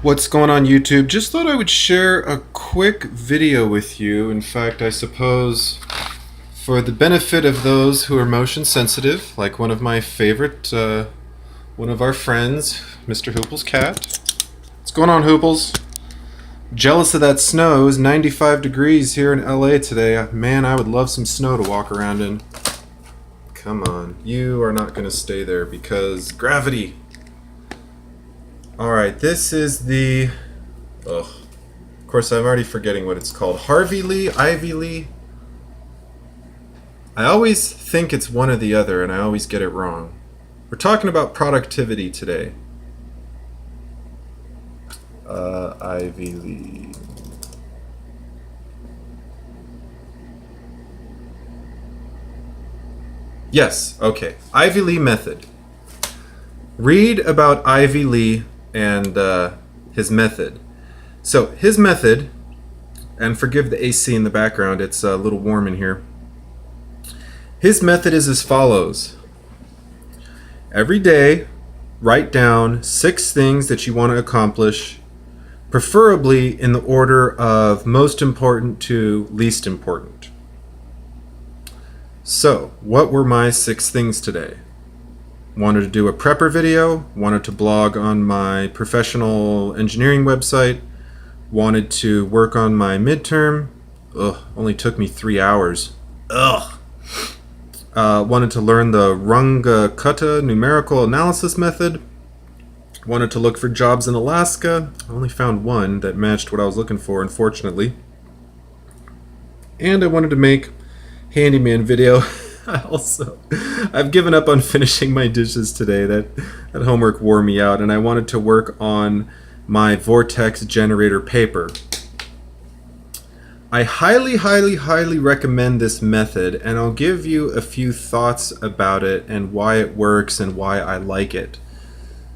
What's going on YouTube? Just thought I would share a quick video with you. In fact, I suppose for the benefit of those who are motion sensitive, like one of my favorite, one of our friends, Mr. Hoople's cat. What's going on, Hooples? Jealous of that snow. It was 95 degrees here in LA today. Man, I would love some snow to walk around in. Come on, you are not going to stay there because gravity. Alright, this is the... Ugh. Of course, I'm already forgetting what it's called. Harvey Lee? Ivy Lee? I always think it's one or the other, and I always get it wrong. We're talking about productivity today. Ivy Lee. Yes, okay. Ivy Lee method. Read about Ivy Lee and his method. So his method, and forgive the AC in the background, it's a little warm in here. His method is as follows. Every day, write down 6 things that you want to accomplish, preferably in the order of most important to least important. So, what were my 6 things today? Wanted to do a prepper video, wanted to blog on my professional engineering website, wanted to work on my midterm. Only took me 3 hours. Wanted to learn the Runge-Kutta numerical analysis method. Wanted to look for jobs in Alaska. I only found one that matched what I was looking for, unfortunately. And I wanted to make handyman video. I've given up on finishing my dishes today. That homework wore me out, and I wanted to work on my vortex generator paper. I highly recommend this method, and I'll give you a few thoughts about it and why it works and why I like it.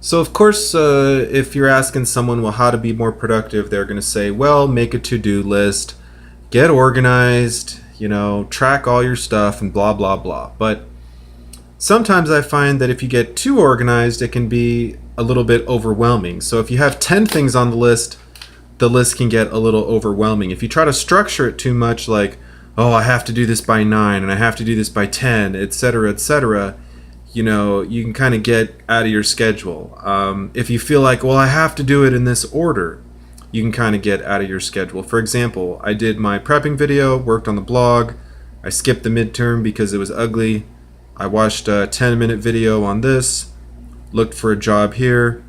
So of course, if you're asking someone, well, how to be more productive, they're going to say, well, make a to-do list, get organized, track all your stuff and blah, blah, blah. But sometimes I find that if you get too organized, it can be a little bit overwhelming. So if you have 10 things on the list can get a little overwhelming. If you try to structure it too much, like, oh, I have to do this by 9 and I have to do this by 10, etc., you can kind of get out of your schedule. If you feel like, well, I have to do it in this order, you can kind of get out of your schedule. For example, I did my prepping video, worked on the blog, I skipped the midterm because it was ugly, I watched a 10-minute video on this, looked for a job here,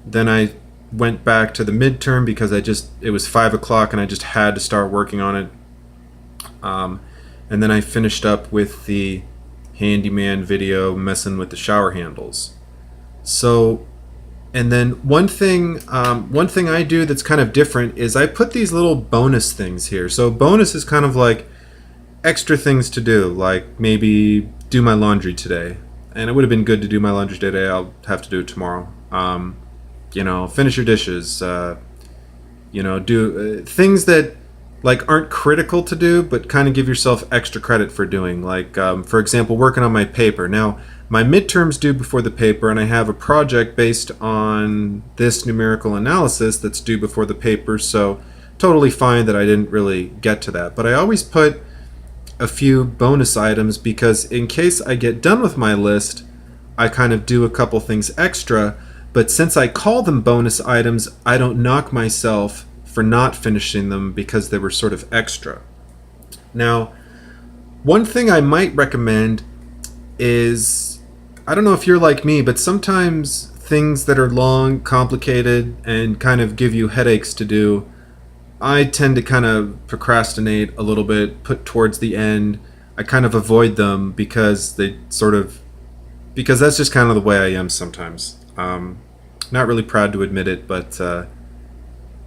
then I went back to the midterm because it was 5 o'clock and I just had to start working on it. And then I finished up with the handyman video messing with the shower handles. So, and then one thing I do that's kind of different is I put these little bonus things here. So bonus is kind of like extra things to do, like maybe do my laundry today. And it would have been good to do my laundry today. I'll have to do it tomorrow. Finish your dishes. Do things that aren't critical to do, but kind of give yourself extra credit for doing. For example, working on my paper. Now, my midterm's due before the paper, and I have a project based on this numerical analysis that's due before the paper, so totally fine that I didn't really get to that. But I always put a few bonus items because in case I get done with my list, I kind of do a couple things extra, but since I call them bonus items, I don't knock myself for not finishing them because they were sort of extra. Now, one thing I might recommend is, I don't know if you're like me, but sometimes things that are long, complicated, and kind of give you headaches to do, I tend to kind of procrastinate a little bit, put towards the end. I kind of avoid them because that's just kind of the way I am sometimes. Not really proud to admit it, but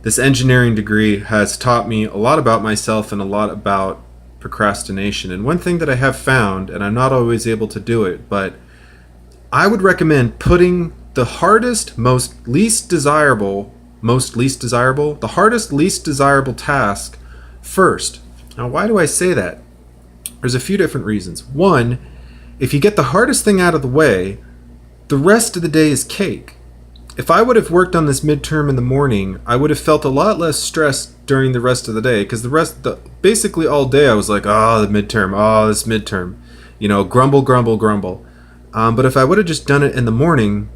this engineering degree has taught me a lot about myself and a lot about procrastination. And one thing that I have found, and I'm not always able to do it, but I would recommend putting the hardest, least desirable task first. Now, why do I say that? There's a few different reasons. One, if you get the hardest thing out of the way, the rest of the day is cake. if I would have worked on this midterm in the morning, I would have felt a lot less stressed during the rest of the day, because basically all day I was like, oh, the midterm, oh, this midterm, grumble, grumble, grumble. But if I would have just done it in the morning,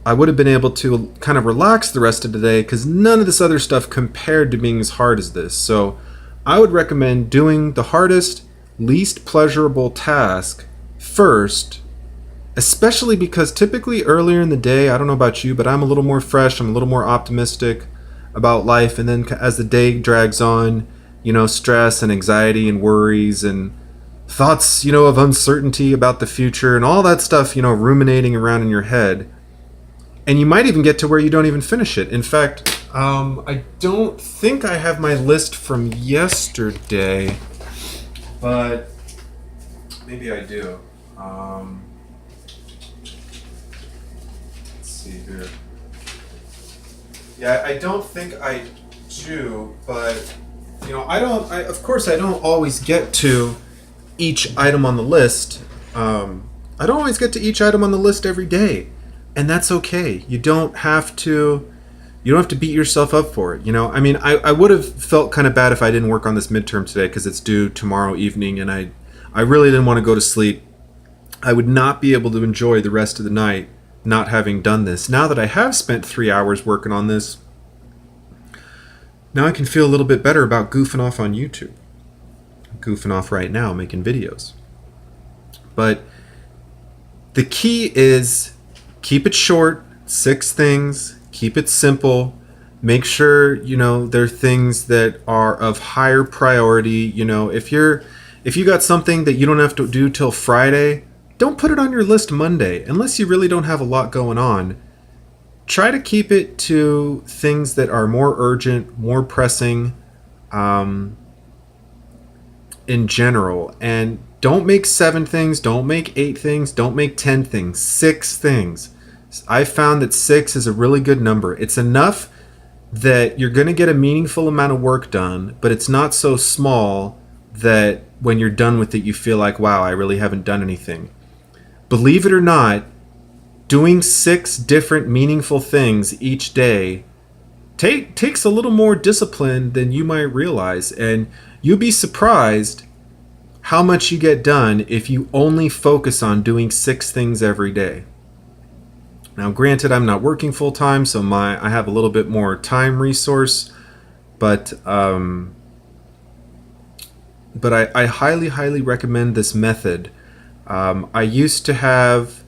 I would have been able to kind of relax the rest of the day, because none of this other stuff compared to being as hard as this. So I would recommend doing the hardest, least pleasurable task first, especially because typically earlier in the day, I don't know about you, but I'm a little more fresh, I'm a little more optimistic about life. And then as the day drags on, stress and anxiety and worries and thoughts, of uncertainty about the future and all that stuff, ruminating around in your head. And you might even get to where you don't even finish it. In fact, I don't think I have my list from yesterday, but maybe I do. Let's see here. Yeah, I don't think I do, but of course I don't always get to each item on the list. I don't always get to each item on the list every day. And that's okay. You don't have to beat yourself up for it. I would have felt kind of bad if I didn't work on this midterm today, because it's due tomorrow evening, and I really didn't want to go to sleep. I would not be able to enjoy the rest of the night not having done this. Now that I have spent 3 hours working on this, now I can feel a little bit better about goofing off on YouTube. I'm goofing off right now, making videos. But the key is, keep it short, 6 things, keep it simple. Make sure, they're things that are of higher priority. If you got something that you don't have to do till Friday, don't put it on your list Monday, unless you really don't have a lot going on. Try to keep it to things that are more urgent, more pressing, in general. And don't make 7 things, don't make 8 things, don't make 10 things, 6 things. I found that 6 is a really good number. It's enough that you're going to get a meaningful amount of work done, but it's not so small that when you're done with it, you feel like, wow, I really haven't done anything. Believe it or not, doing 6 different meaningful things each day takes a little more discipline than you might realize. And you'll be surprised how much you get done if you only focus on doing 6 things every day. Now, granted, I'm not working full time, so I have a little bit more time resource, but I highly, highly recommend this method. I used to have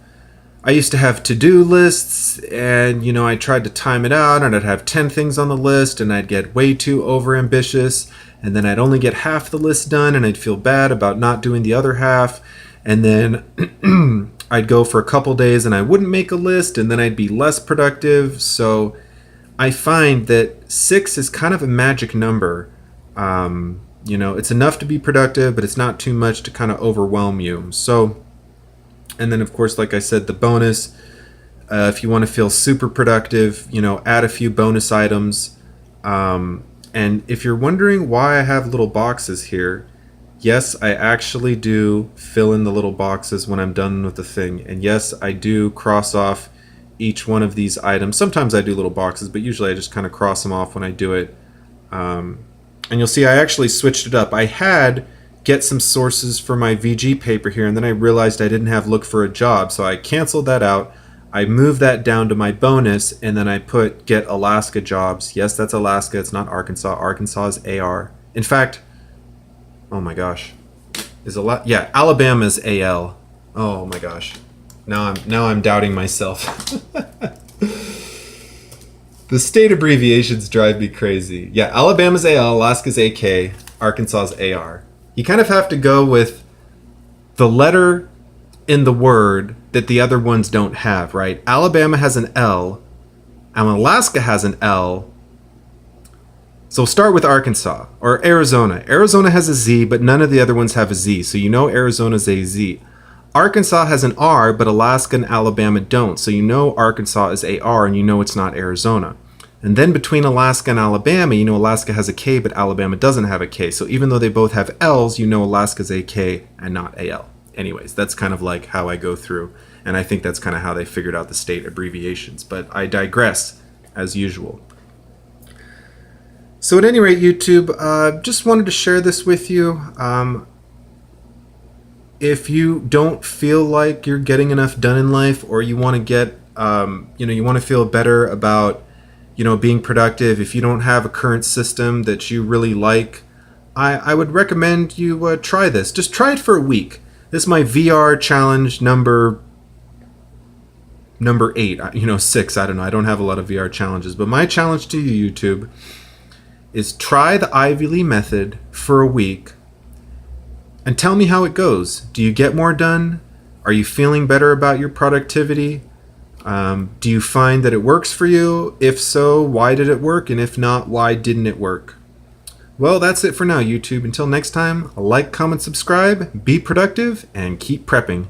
to-do lists, and I tried to time it out, and I'd have 10 things on the list, and I'd get way too overambitious, and then I'd only get half the list done, and I'd feel bad about not doing the other half, and then I'd go for a couple days and I wouldn't make a list, and then I'd be less productive. So I find that 6 is kind of a magic number. It's enough to be productive, but it's not too much to kind of overwhelm you. So, and then of course, like I said, the bonus, if you want to feel super productive, add a few bonus items. And if you're wondering why I have little boxes here, yes, I actually do fill in the little boxes when I'm done with the thing. And yes, I do cross off each one of these items. Sometimes I do little boxes, but usually I just kind of cross them off when I do it. And you'll see I actually switched it up. I had get some sources for my VG paper here, and then I realized I didn't have look for a job. So I canceled that out. I moved that down to my bonus, and then I put get Alaska jobs. Yes, that's Alaska. It's not Arkansas. Arkansas is AR. In fact, oh my gosh, Alabama's AL. Oh my gosh, now I'm doubting myself. The state abbreviations drive me crazy. Yeah, Alabama's AL, Alaska's AK, Arkansas's AR. You kind of have to go with the letter in the word that the other ones don't have, right? Alabama has an L, and Alaska has an L. So we'll start with Arkansas, or Arizona. Arizona has a Z, but none of the other ones have a Z, so Arizona's a Z. Arkansas has an R, but Alaska and Alabama don't, so Arkansas is AR, and it's not Arizona. And then between Alaska and Alabama, Alaska has a K, but Alabama doesn't have a K. So even though they both have L's, Alaska's a K and not AL. Anyways, that's kind of like how I go through. And I think that's kind of how they figured out the state abbreviations. But I digress, as usual. So at any rate, YouTube, just wanted to share this with you. If you don't feel like you're getting enough done in life, or you want to get, you want to feel better about, being productive, if you don't have a current system that you really like, I would recommend you try this. Just try it for a week. This is my VR challenge number 8, 6, I don't know. I don't have a lot of VR challenges, but my challenge to you, YouTube, is try the Ivy Lee method for a week and tell me how it goes. Do you get more done? Are you feeling better about your productivity? Do you find that it works for you? If so, why did it work? And if not, why didn't it work? Well, that's it for now, YouTube. Until next time, like, comment, subscribe, be productive, and keep prepping.